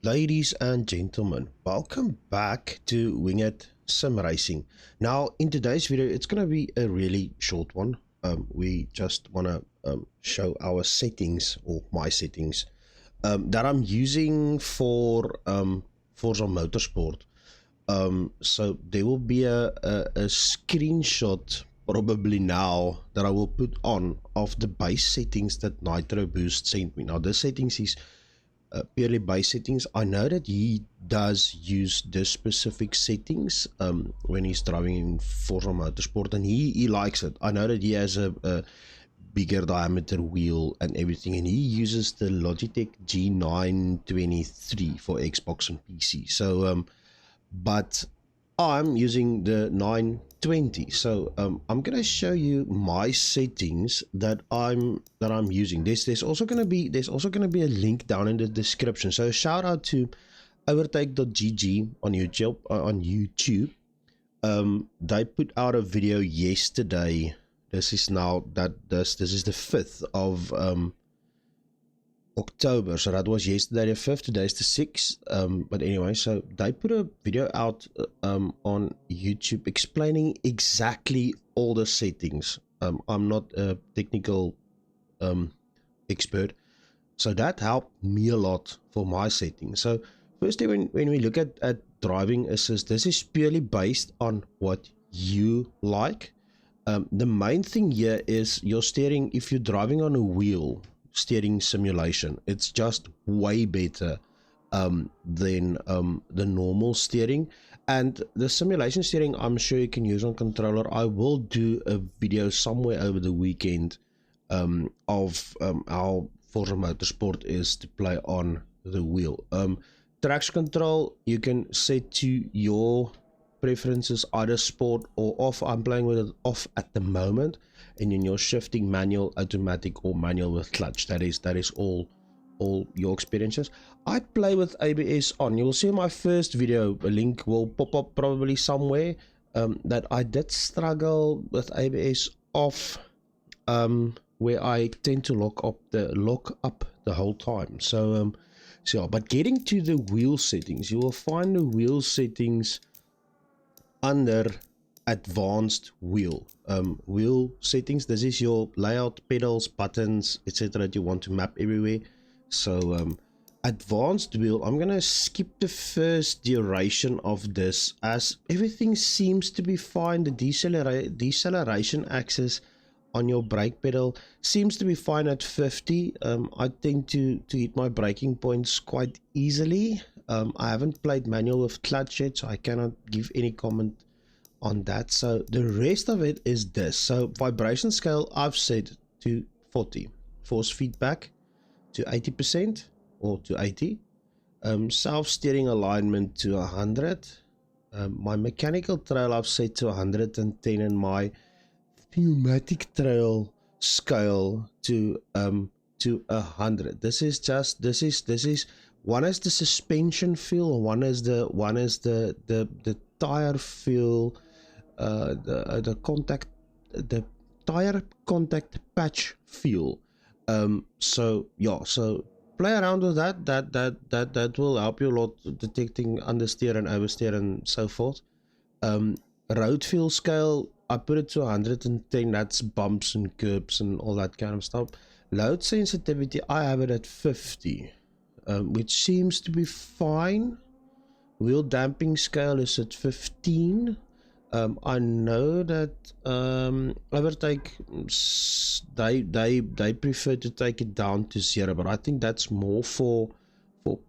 Ladies and gentlemen, welcome back to Winged Sim Racing. Now, in today's video, it's going to be a really short one. We just want to show our settings, or my settings, that I'm using for Forza Motorsport. So there will be a screenshot probably now that I will put on of the base settings that Nitroboost sent me. Now, this settings is purely base settings. I know that he does use this specific settings when he's driving in Forza Motorsport, and he likes it. I know that he has a bigger diameter wheel and everything, and he uses the Logitech G920 for Xbox and PC. So but I'm using the 920. So I'm gonna show you my settings that I'm using. There's also gonna be a link down in the description. So shout out to overtake.gg on YouTube. They put out a video yesterday. This is now this is the 5th of October, so that was yesterday the 5th, today is the 6th. But anyway, so they put a video out on YouTube explaining exactly all the settings. I'm not a technical expert, so that helped me a lot for my settings. So firstly, when we look at driving assist, this is purely based on what you like. The main thing here is your steering. If you're driving on a wheel steering simulation, it's just way better than the normal steering. And the simulation steering, I'm sure you can use on controller. I will do a video somewhere over the weekend of how Forza Motorsport is to play on the wheel. Traction control, you can set to your preferences, either sport or off. I'm playing with it off at the moment, and then you're shifting manual, automatic, or manual with clutch. That is all your experiences. I play with ABS on. You will see my first video, a link will pop up probably somewhere, that I did struggle with ABS off, where I tend to lock up the whole time. So yeah, but getting to the wheel settings, you will find the wheel settings under advanced wheel settings. This is your layout, pedals, buttons, etc. that you want to map everywhere. So advanced wheel, I'm gonna skip the first duration of this, as everything seems to be fine. The deceleration axis on your brake pedal seems to be fine at 50. I tend to hit my braking points quite easily. I haven't played manual with clutch yet, so I cannot give any comment on that. So the rest of it is this. So vibration scale, I've set to 40. Force feedback to 80% or to 80. Self-steering alignment to 100. My mechanical trail I've set to 110, and my pneumatic trail scale to 100. This is one is the suspension feel, one is the tire feel, the tire contact patch feel. So yeah, so play around with that will help you a lot, detecting understeer and oversteer and so forth. Road feel scale, I put it to 110. That's bumps and curbs and all that kind of stuff. Load sensitivity, I have it at 50, which seems to be fine. Wheel damping scale is at 15. I know that Overtake, they prefer to take it down to 0, but I think that's more for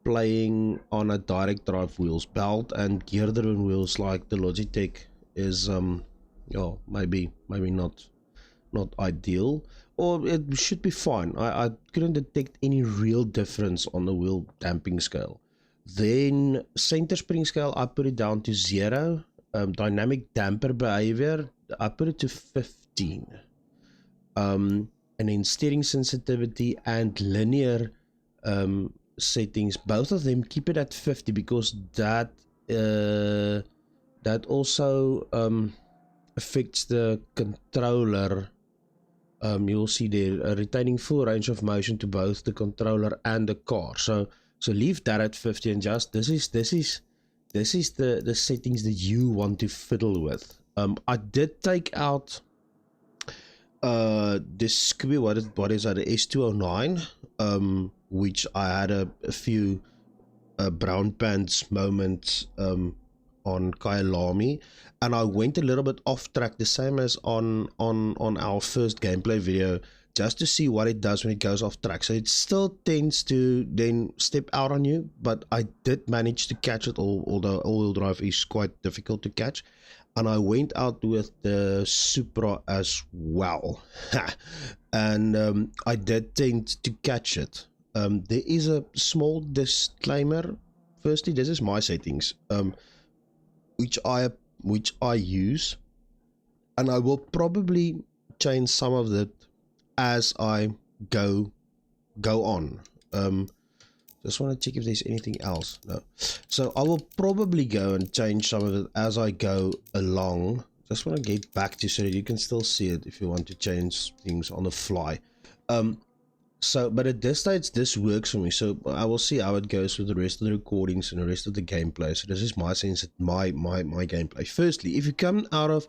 playing on a direct drive wheels. Belt and gear driven wheels like the Logitech is yeah, maybe not ideal, or it should be fine. I couldn't detect any real difference on the wheel damping scale. Then center spring scale, I put it down to 0. Dynamic damper behavior, I put it to 15. And then steering sensitivity and linear settings, both of them keep it at 50, because that also affects the controller. You'll see there, retaining full range of motion to both the controller and the car. So So leave that at 50 and just this is the settings that you want to fiddle with. I did take out this what is that, the S209, which I had a few brown pants moments on Kyalami, and I went a little bit off track, the same as on our first gameplay video, just to see what it does when it goes off track. So it still tends to then step out on you, but I did manage to catch it, although all-wheel drive is quite difficult to catch. And I went out with the Supra as well. And I did tend to catch it. There is a small disclaimer. Firstly, this is my settings, which I use, and I will probably change some of it as I go on. Just want to check if there's anything else. No. So I will probably go and change some of it as I go along. Just want to get back to so that you can still see it if you want to change things on the fly. But at this stage, this works for me. So I will see how it goes with the rest of the recordings and the rest of the gameplay. So this is my sense of my gameplay. Firstly, if you come out of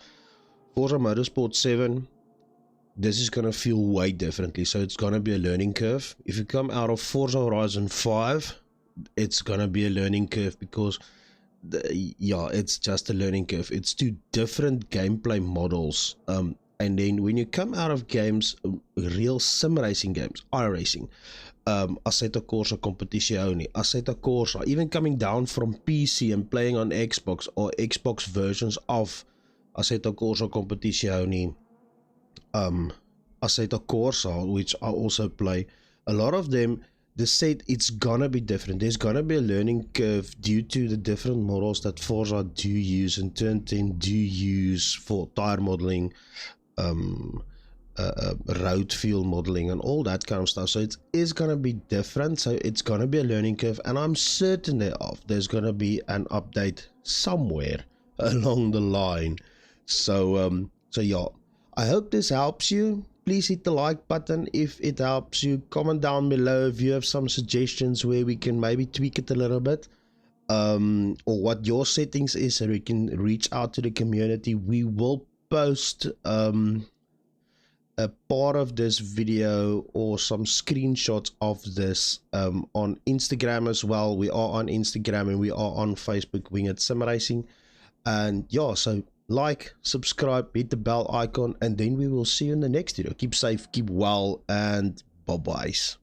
Forza Motorsport 7, this is going to feel way differently, so it's going to be a learning curve. If you come out of Forza Horizon 5, it's going to be a learning curve, because it's just a learning curve. It's two different gameplay models, and then when you come out of games, real sim racing games, iRacing, Assetto Corsa Competizione, Assetto Corsa, even coming down from PC and playing on Xbox or Xbox versions of Assetto Corsa Competizione, Assetto Corsa, which I also play, a lot of them, the set, it's gonna be different. There's gonna be a learning curve due to the different models that Forza do use and Turn 10 do use for tire modeling, road fuel modeling and all that kind of stuff. So it is gonna be different, so it's gonna be a learning curve, and I'm certain there's gonna be an update somewhere along the line. So yeah, I hope this helps you. Please hit the like button if it helps you. Comment down below if you have some suggestions where we can maybe tweak it a little bit, or what your settings is, so we can reach out to the community. We will post a part of this video or some screenshots of this on Instagram as well. We are on Instagram and we are on Facebook, Winged Sim Racing. And yeah, so like, subscribe, hit the bell icon, and then we will see you in the next video. Keep safe, keep well, and bye-byes.